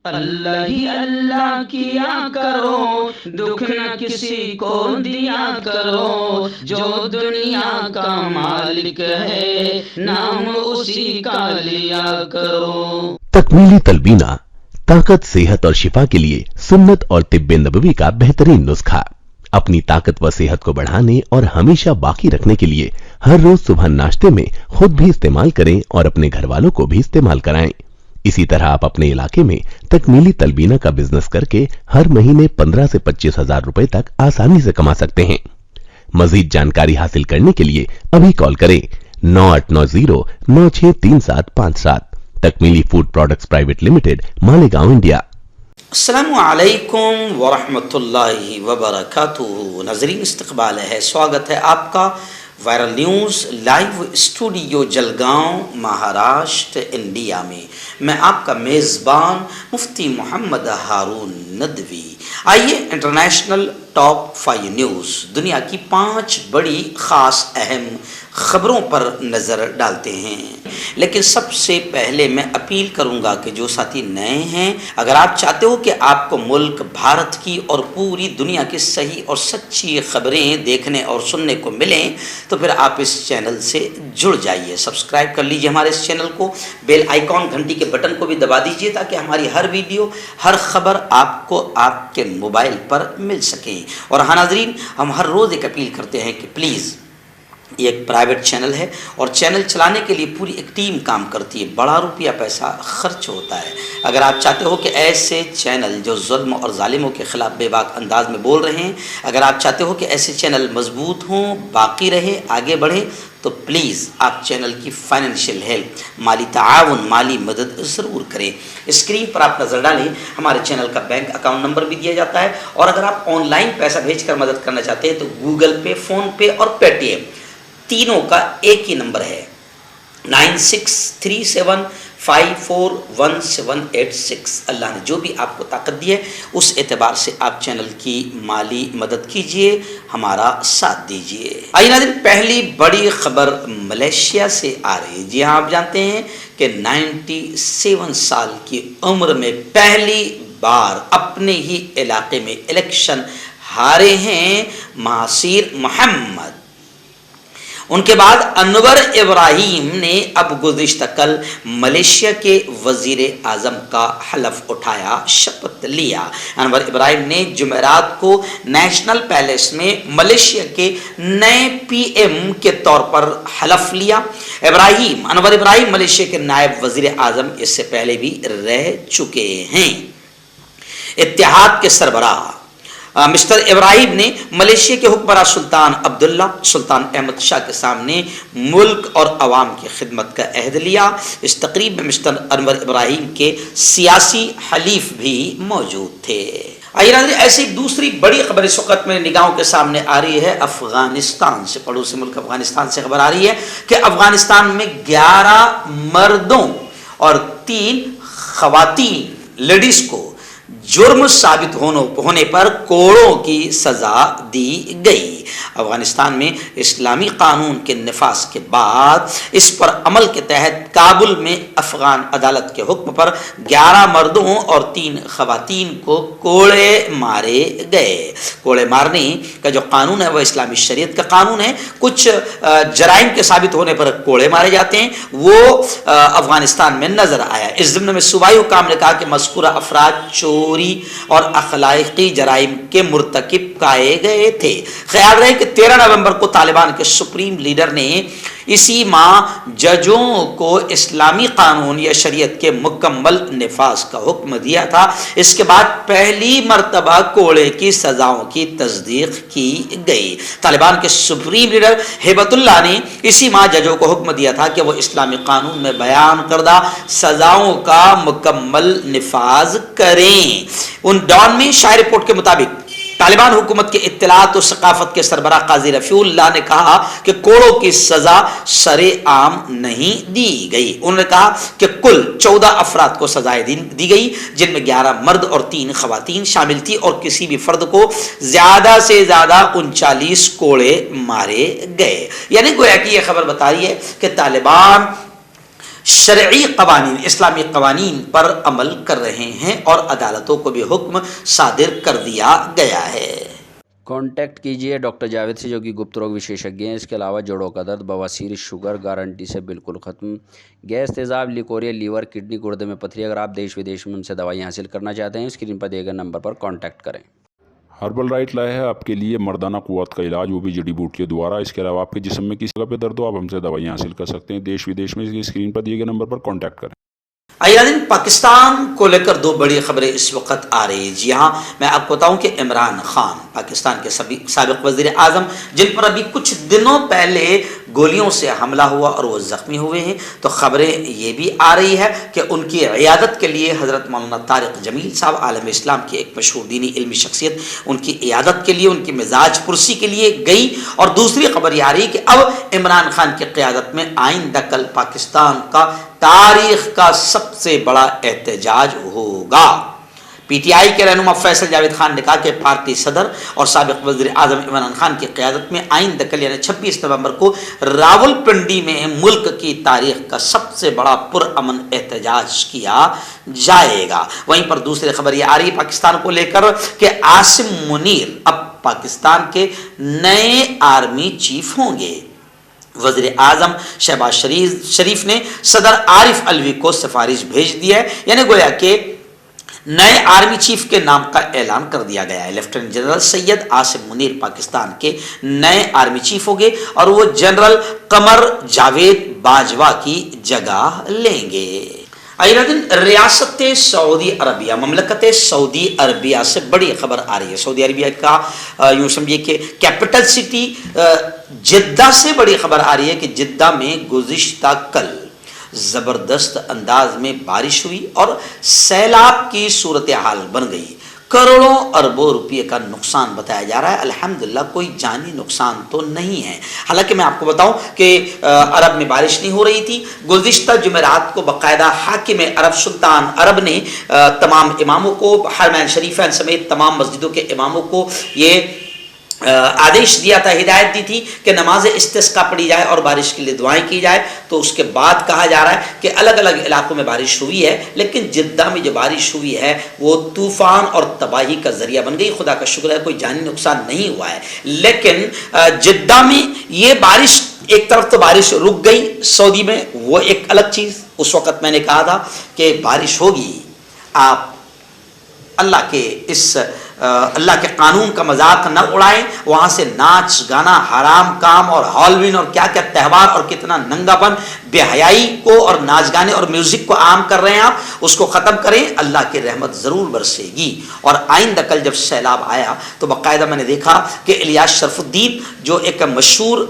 اللہ ہی اللہ کیا کرو، دکھ نہ کسی کو دیا کرو، جو دنیا کا مالک ہے نام اسی کا لیا کرو۔ تکمیلی تلبینہ طاقت، صحت اور شفا کے لیے سنت اور طب نبوی کا بہترین نسخہ۔ اپنی طاقت و صحت کو بڑھانے اور ہمیشہ باقی رکھنے کے لیے ہر روز صبح ناشتے میں خود بھی استعمال کریں اور اپنے گھر والوں کو بھی استعمال کرائیں۔ اسی طرح آپ اپنے علاقے میں تکمیلی تلبینہ کا بزنس کر کے ہر مہینے 15 سے 25 ہزار روپے تک آسانی سے کما سکتے ہیں۔ مزید جانکاری حاصل کرنے کے لیے ابھی کال کریں 9890963757۔ Takmili food products private limited, Malegaon, India. السلام علیکم ورحمۃ اللہ وبرکاتہ۔ ناظرین، استقبال ہے، سواگت ہے آپ کا viral news live studio Jalgaon, Maharashtra, India میں۔ میں آپ کا میزبان مفتی محمد ہارون ندوی۔ آئیے انٹرنیشنل ٹاپ 5 نیوز، دنیا کی 5 بڑی خاص اہم خبروں پر نظر ڈالتے ہیں۔ لیکن سب سے پہلے میں اپیل کروں گا کہ جو ساتھی نئے ہیں، اگر آپ چاہتے ہو کہ آپ کو ملک بھارت کی اور پوری دنیا کی صحیح اور سچی خبریں دیکھنے اور سننے کو ملیں تو پھر آپ اس چینل سے جڑ جائیے، سبسکرائب کر لیجئے ہمارے اس چینل کو، بیل آئیکن گھنٹی کے بٹن کو بھی دبا دیجئے تاکہ ہماری ہر ویڈیو، ہر خبر آپ کو آپ کے موبائل پر مل سکیں۔ اور ہاں ناظرین، ہم ہر روز ایک اپیل کرتے ہیں کہ پلیز، یہ ایک پرائیویٹ چینل ہے اور چینل چلانے کے لیے پوری ایک ٹیم کام کرتی ہے، بڑا روپیہ پیسہ خرچ ہوتا ہے۔ اگر آپ چاہتے ہو کہ ایسے چینل جو ظلم اور ظالموں کے خلاف بے باک انداز میں بول رہے ہیں، اگر آپ چاہتے ہو کہ ایسے چینل مضبوط ہوں، باقی رہے، آگے بڑھیں، تو پلیز آپ چینل کی فائنینشیل ہیلپ، مالی تعاون، مالی مدد ضرور کریں۔ اسکرین پر آپ نظر ڈالیں، ہمارے چینل کا بینک اکاؤنٹ نمبر بھی دیا جاتا ہے، اور اگر آپ آن لائن پیسہ بھیج کر مدد کرنا چاہتے ہیں تو گوگل پے، فون پے اور پے ٹی ایم تینوں کا ایک ہی نمبر ہے، 9637541786۔ اللہ نے جو بھی آپ کو طاقت دی ہے اس اعتبار سے آپ چینل کی مالی مدد کیجئے، ہمارا ساتھ دیجئے۔ آئیے ناظرین، پہلی بڑی خبر ملیشیا سے آ رہی ہے۔ جی ہاں، آپ جانتے ہیں کہ 97 سال کی عمر میں پہلی بار اپنے ہی علاقے میں الیکشن ہارے ہیں مہاسیر محمد۔ ان کے بعد انور ابراہیم نے اب گزشتہ کل ملیشیا کے وزیر اعظم کا حلف اٹھایا، شپت لیا۔ انور ابراہیم نے جمعرات کو نیشنل پیلیس میں ملیشیا کے نئے پی ایم کے طور پر حلف لیا۔ انور ابراہیم ملیشیا کے نائب وزیر اعظم اس سے پہلے بھی رہ چکے ہیں۔ اتحاد کے سربراہ مسٹر ابراہیم نے ملیشیا کے حکمراں سلطان عبداللہ سلطان احمد شاہ کے سامنے ملک اور عوام کی خدمت کا عہد لیا۔ اس تقریب میں مسٹر انور ابراہیم کے سیاسی حلیف بھی موجود تھے۔ آئیے ناظرین، ایسی دوسری بڑی خبر اس وقت میرے نگاہوں کے سامنے آ رہی ہے افغانستان سے، پڑوسی ملک افغانستان سے خبر آ رہی ہے کہ افغانستان میں 11 مردوں اور 3 خواتین لیڈیز کو جرم ثابت ہونے پر کوڑوں کی سزا دی گئی۔ افغانستان میں اسلامی قانون کے نفاذ کے بعد اس پر عمل کے تحت کابل میں افغان عدالت کے حکم پر 11 مردوں اور 3 خواتین کو کوڑے مارے گئے۔ کوڑے مارنے کا جو قانون ہے وہ اسلامی شریعت کا قانون ہے۔ کچھ جرائم کے ثابت ہونے پر کوڑے مارے جاتے ہیں، وہ افغانستان میں نظر آیا۔ اس ضمن میں صوبائی حکام نے کہا کہ مذکورہ افراد چوری اور اخلاقی جرائم کے مرتکب پائے گئے تھے۔ خیال رہے کہ 13 نومبر کو طالبان کے سپریم لیڈر نے اسی ماہ ججوں کو اسلامی قانون یا شریعت کے مکمل نفاذ کا حکم دیا تھا۔ اس کے بعد پہلی مرتبہ کوڑے کی سزاؤں کی تصدیق کی گئی۔ طالبان کے سپریم لیڈر ہیبت اللہ نے اسی ماہ ججوں کو حکم دیا تھا کہ وہ اسلامی قانون میں بیان کردہ سزاؤں کا مکمل نفاذ کریں۔ ان ڈان میں شائع رپورٹ کے مطابق طالبان حکومت کے اطلاعات و ثقافت کے سربراہ قاضی رفیع اللہ نے کہا کہ کوڑوں کی سزا سر عام نہیں دی گئی۔ انہوں نے کہا کہ کل 14 افراد کو سزائیں دی گئی، جن میں 11 مرد اور 3 خواتین شامل تھی، اور کسی بھی فرد کو زیادہ سے زیادہ 39 کوڑے مارے گئے۔ یعنی گویا کہ یہ خبر بتا رہی ہے کہ طالبان شرعی قوانین اسلامی قوانین پر عمل کر رہے ہیں اور عدالتوں کو بھی حکم صادر کر دیا گیا ہے۔ کانٹیکٹ کیجیے ڈاکٹر جاوید سے جو کہ گپت روگ وشیشجঞ ہیں۔ اس کے علاوہ جوڑوں کا درد، بواسیر، شوگر گارنٹی سے بالکل ختم، گیس، تیزاب، لیکوریا، لیور، کڈنی، گردے میں پتھری۔ اگر آپ دیش ودیش میں ان سے دوائیں حاصل کرنا چاہتے ہیں اسکرین پر دیے گئے نمبر پر کانٹیکٹ کریں۔ ہربل رائٹ لائے ہے آپ کے لیے مردانہ قوت کا علاج، وہ بھی جڑی بوٹیوں دوارا۔ اس کے علاوہ آپ کے جسم میں کسی جگہ پہ درد ہو آپ ہم سے دوائیاں حاصل کر سکتے ہیں دیش ودیش میں، اسکرین پر دیے گئے نمبر پر کانٹیکٹ کریں۔ ناظرین، پاکستان کو لے کر دو بڑی خبریں اس وقت آ رہی ہیں۔ جی ہاں، میں آپ کو بتاؤں کہ عمران خان پاکستان کے سابق وزیر اعظم، جن پر ابھی کچھ دنوں پہلے گولیوں سے حملہ ہوا اور وہ زخمی ہوئے ہیں، تو خبریں یہ بھی آ رہی ہے کہ ان کی عیادت کے لیے حضرت مولانا طارق جمیل صاحب عالم اسلام کی ایک مشہور دینی علمی شخصیت ان کی عیادت کے لیے، ان کی مزاج پرسی کے لیے گئی۔ اور دوسری خبر یہ آ رہی کہ اب عمران خان کی قیادت میں آئندہ کل پاکستان کا تاریخ کا سب سے بڑا احتجاج ہوگا۔ پی ٹی آئی کے رہنما فیصل جاوید خان نے کہا کہ پارٹی صدر اور سابق وزیر اعظم عمران خان کی قیادت میں آئندہ کل یعنی 26 نومبر کو راولپنڈی میں ملک کی تاریخ کا سب سے بڑا پرامن احتجاج کیا جائے گا۔ وہیں پر دوسری خبر یہ آ رہی ہے پاکستان کو لے کر کہ عاصم منیر اب پاکستان کے نئے آرمی چیف ہوں گے۔ وزیر اعظم شہباز شریف نے صدر عارف علوی کو سفارش بھیج دی ہے، یعنی گویا کہ نئے آرمی چیف کے نام کا اعلان کر دیا گیا ہے۔ لیفٹیننٹ جنرل سید عاصم منیر پاکستان کے نئے آرمی چیف ہوں گے اور وہ جنرل قمر جاوید باجوہ کی جگہ لیں گے۔ ریاست سعودی عربیہ، مملکت سعودی عربیہ سے بڑی خبر آ رہی ہے۔ سعودی عربیہ کا یوں سمجھیے کہ کیپٹل سٹی جدہ سے بڑی خبر آ رہی ہے کہ جدہ میں گزشتہ کل زبردست انداز میں بارش ہوئی اور سیلاب کی صورتحال بن گئی۔ کروڑوں اربوں روپے کا نقصان بتایا جا رہا ہے۔ الحمدللہ کوئی جانی نقصان تو نہیں ہے۔ حالانکہ میں آپ کو بتاؤں کہ عرب میں بارش نہیں ہو رہی تھی۔ گزشتہ جمعرات کو باقاعدہ حاکم عرب سلطان عرب نے تمام اماموں کو، حرمین شریفین سمیت تمام مسجدوں کے اماموں کو یہ آدیش دیا تھا، ہدایت دی تھی کہ نماز استسقاء پڑھی جائے اور بارش کے لیے دعائیں کی جائے۔ تو اس کے بعد کہا جا رہا ہے کہ الگ الگ علاقوں میں بارش ہوئی ہے، لیکن جدہ میں جو بارش ہوئی ہے وہ طوفان اور تباہی کا ذریعہ بن گئی۔ خدا کا شکر ہے کوئی جانی نقصان نہیں ہوا ہے، لیکن جدہ میں یہ بارش، ایک طرف تو بارش رک گئی سعودی میں، وہ ایک الگ چیز۔ اس وقت میں نے کہا تھا کہ بارش ہوگی، آپ اللہ کے قانون کا مذاق نہ اڑائیں۔ وہاں سے ناچ گانا، حرام کام اور ہالوین اور کیا کیا تہوار اور کتنا ننگا پن، بے حیائی کو اور ناچ گانے اور میوزک کو عام کر رہے ہیں آپ، اس کو ختم کریں۔ اللہ کی رحمت ضرور برسے گی۔ اور آئندہ کل جب سیلاب آیا تو باقاعدہ میں نے دیکھا کہ الیاس شرف الدین جو ایک مشہور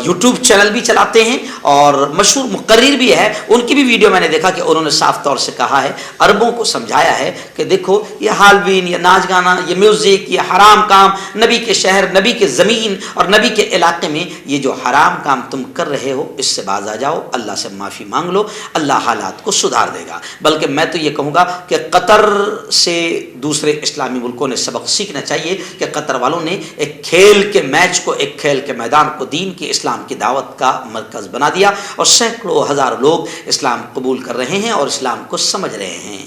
یوٹیوب چینل بھی چلاتے ہیں اور مشہور مقرر بھی ہے، ان کی بھی ویڈیو میں نے دیکھا کہ انہوں نے صاف طور سے کہا ہے، عربوں کو سمجھایا ہے کہ دیکھو یہ ہالوین، یہ ناچ گانا، یہ میوزک، یہ حرام کام، نبی کے شہر، نبی کے زمین اور نبی کے علاقے میں یہ جو حرام کام تم کر رہے ہو اس سے باز آ جاؤ، اللہ سے معافی مانگ لو، اللہ حالات کو سدھار دے گا۔ بلکہ میں تو یہ کہوں گا کہ قطر سے دوسرے اسلامی ملکوں نے سبق سیکھنا چاہیے کہ قطر والوں نے ایک کھیل کے میچ کو، ایک کھیل کے میدان کو دین کی، اسلام کی دعوت کا مرکز بنا دیا اور سینکڑوں ہزار لوگ اسلام قبول کر رہے ہیں اور اسلام کو سمجھ رہے ہیں۔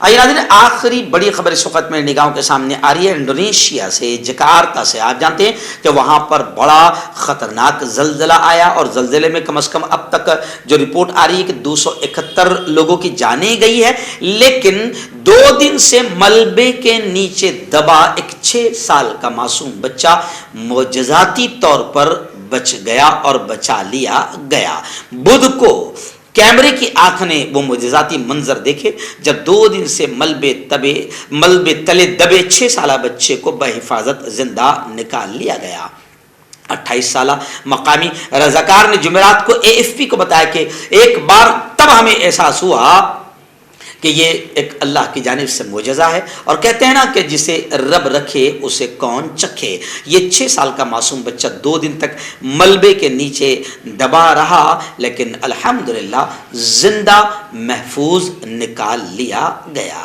ناظرین، آخری بڑی خبر اس وقت میرے نگاہوں کے سامنے آ رہی ہے انڈونیشیا سے، جکارتا سے۔ آپ جانتے ہیں کہ وہاں پر بڑا خطرناک زلزلہ آیا اور زلزلے میں کم از کم اب تک جو رپورٹ آ رہی ہے کہ 271 لوگوں کی جانیں گئی ہے، لیکن 2 دن سے ملبے کے نیچے دبا ایک 6 سال کا معصوم بچہ معجزاتی طور پر بچ گیا اور بچا لیا گیا۔ بدھ کو کیمرے کی آنکھ نے وہ معجزاتی منظر دیکھے جب 2 دن سے ملبے تلے دبے 6 سالہ بچے کو بحفاظت زندہ نکال لیا گیا۔ 28 سالہ مقامی رضاکار نے جمعرات کو AFP کو بتایا کہ ایک بار تب ہمیں احساس ہوا کہ یہ ایک اللہ کی جانب سے معجزہ ہے، اور کہتے ہیں نا کہ جسے رب رکھے اسے کون چکھے۔ یہ 6 سال کا معصوم بچہ 2 دن تک ملبے کے نیچے دبا رہا، لیکن الحمدللہ زندہ محفوظ نکال لیا گیا۔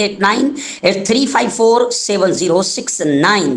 8983547069